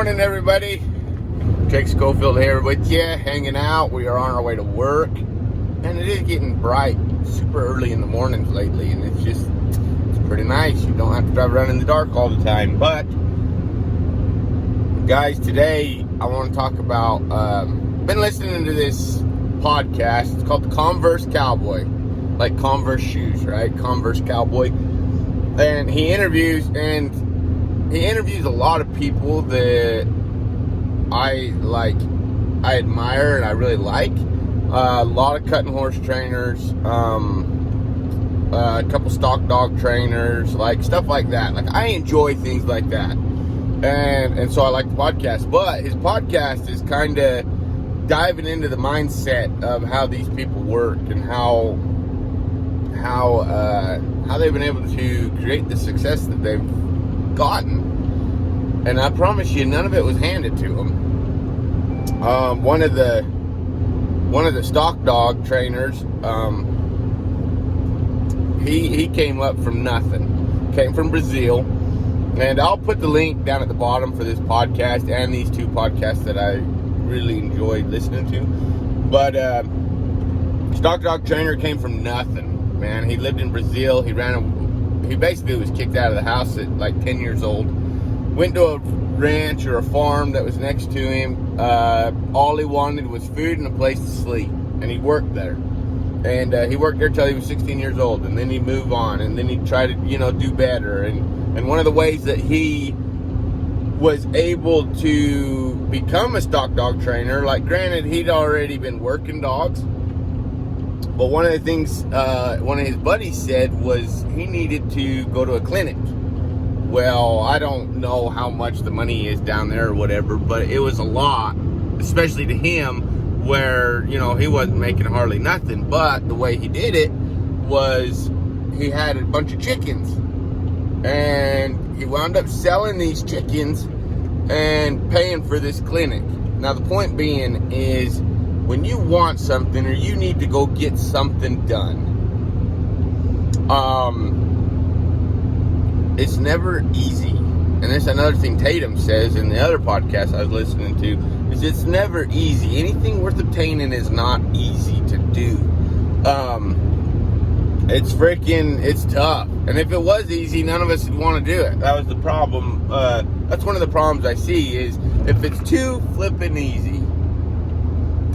Morning, everybody. Jake Schofield here with you, hanging out. We are on our way to work, and it is getting bright super early in the mornings lately, and it's pretty nice. You don't have to drive around in the dark all the time. But guys, today I want to talk about been listening to this podcast. It's called the Converse Cowboy, like Converse shoes, right? Converse Cowboy. And he interviews a lot of people that I admire and I really like. A lot of cutting horse trainers, a couple stock dog trainers, like stuff like that. Like, I enjoy things like that, and so I like the podcast. But his podcast is kind of diving into the mindset of how these people work and how they've been able to create the success that they've gotten. And I promise you, none of it was handed to them. One of the stock dog trainers, he came up from nothing. Came from Brazil. And I'll put the link down at the bottom for this podcast and these two podcasts that I really enjoyed listening to. But stock dog trainer came from nothing, man. He lived in Brazil. He basically was kicked out of the house at like 10 years old. Went to a ranch or a farm that was next to him. All he wanted was food and a place to sleep. And he worked there. And he worked there till he was 16 years old. And then he'd move on. And then he'd try to, do better. And one of the ways that he was able to become a stock dog trainer, like, granted, he'd already been working dogs. But one of the things one of his buddies said was he needed to go to a clinic. Well, I don't know how much the money is down there or whatever, but it was a lot, especially to him, where, he wasn't making hardly nothing. But the way he did it was he had a bunch of chickens, and he wound up selling these chickens and paying for this clinic. Now, the point being is, when you want something or you need to go get something done, it's never easy. And that's another thing Tatum says in the other podcast I was listening to, is it's never easy. Anything worth obtaining is not easy to do. It's tough. And if it was easy, none of us would want to do it. That was the problem. That's one of the problems I see, is if it's too flippin' easy,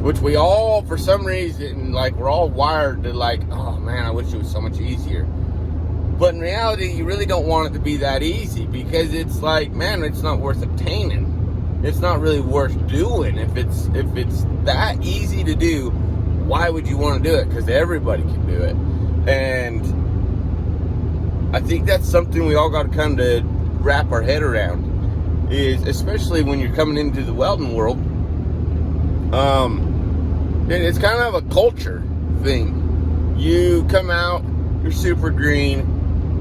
which we all, for some reason, we're all wired to oh man, I wish it was so much easier. But in reality, you really don't want it to be that easy, because it's man, it's not worth obtaining. It's not really worth doing. If it's that easy to do, why would you want to do it? Because everybody can do it. And I think that's something we all got to kind of wrap our head around, is especially when you're coming into the welding world. It's kind of a culture thing. You come out, you're super green,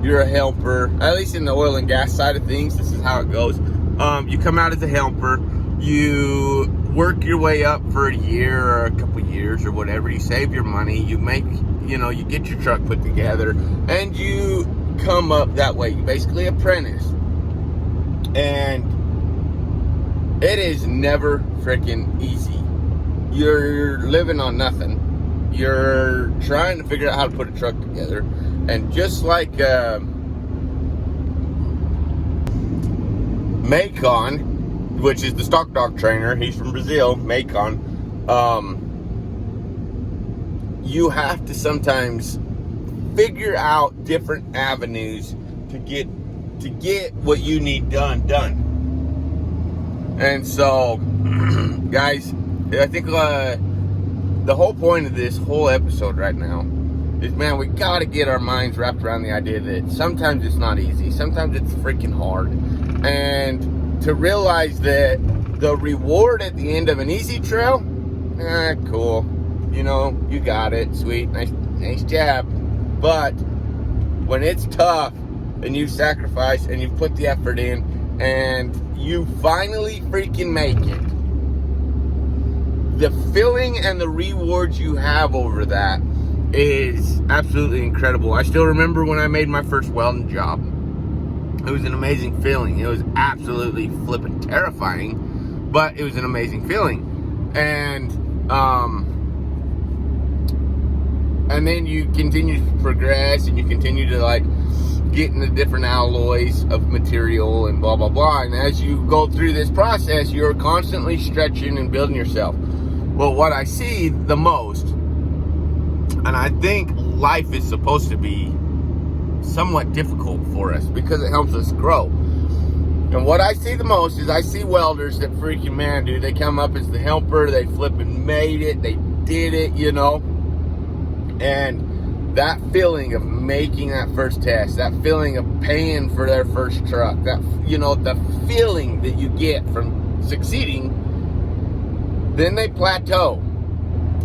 you're a helper. At least in the oil and gas side of things, this is how it goes. You come out as a helper, you work your way up for a year or a couple years or whatever. You save your money, you make, you get your truck put together, and you come up that way. You basically apprentice. And it is never freaking easy. You're living on nothing. You're trying to figure out how to put a truck together. And just like Macon, which is the stock dog trainer, he's from Brazil, Macon, you have to sometimes figure out different avenues to get what you need done. And so, guys, I think the whole point of this whole episode right now is, man, we got to get our minds wrapped around the idea that sometimes it's not easy. Sometimes it's freaking hard. And to realize that the reward at the end of an easy trail, cool. You got it. Sweet. Nice job. But when it's tough and you sacrifice and you put the effort in and you finally freaking make it, the feeling and the rewards you have over that is absolutely incredible. I still remember when I made my first welding job. It was an amazing feeling. It was absolutely flippin' terrifying, but it was an amazing feeling. And then you continue to progress, and you continue to like get into different alloys of material and blah blah blah. And as you go through this process, you're constantly stretching and building yourself. Well, what I see the most, and I think life is supposed to be somewhat difficult for us because it helps us grow. And what I see the most is I see welders that freaking, man, dude, they come up as the helper, they flipping made it, they did it, you know. And that feeling of making that first test, that feeling of paying for their first truck, that, you know, the feeling that you get from succeeding, then they plateau.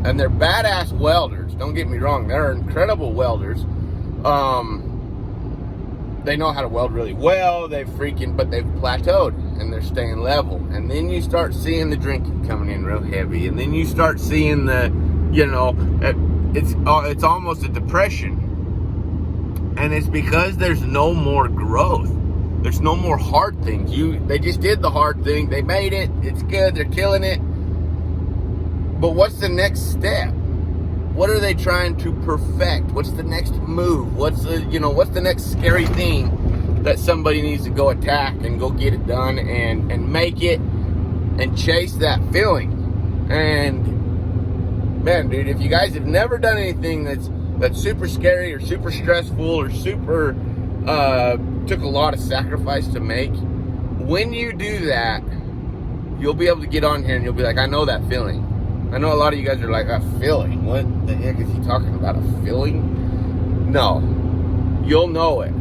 And they're badass welders. Don't get me wrong, they're incredible welders. They know how to weld really well. But they've plateaued and they're staying level. And then you start seeing the drinking coming in real heavy. And then you start seeing the, you know, it's almost a depression. And it's because there's no more growth. There's no more hard things. They just did the hard thing. They made it. It's good. They're killing it. But what's the next step? What are they trying to perfect? What's the next move? What's the next scary thing that somebody needs to go attack and go get it done and make it and chase that feeling? And man, dude, if you guys have never done anything that's super scary or super stressful or super took a lot of sacrifice to make, when you do that, you'll be able to get on here and you'll be like, I know that feeling. I know a lot of you guys are like, a feeling? What the heck is he talking about? A feeling? No. You'll know it.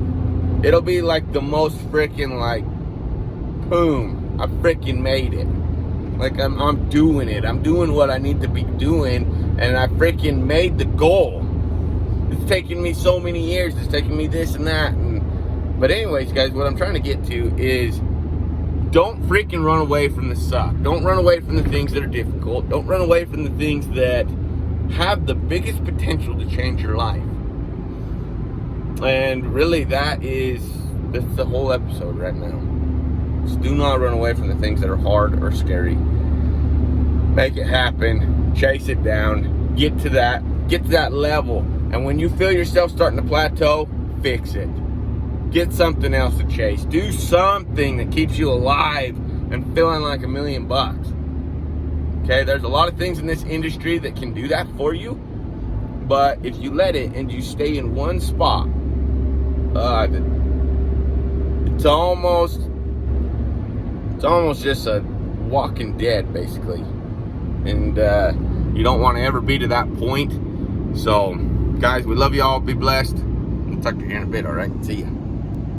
It'll be like the most freaking like, boom, I freaking made it. Like I'm doing it. I'm doing what I need to be doing, and I freaking made the goal. It's taken me so many years. It's taken me this and that. But anyways, guys, what I'm trying to get to is, don't freaking run away from the suck. Don't run away from the things that are difficult. Don't run away from the things that have the biggest potential to change your life. And really, that's the whole episode right now. Just do not run away from the things that are hard or scary. Make it happen. Chase it down. Get to that level. And when you feel yourself starting to plateau, fix it. Get something else to chase. Do something that keeps you alive and feeling like $1 million. Okay, there's a lot of things in this industry that can do that for you, but if you let it and you stay in one spot, it's almost just a Walking Dead, basically. And you don't want to ever be to that point. So, guys, we love you all. Be blessed. We'll talk to you in a bit. All right, see ya.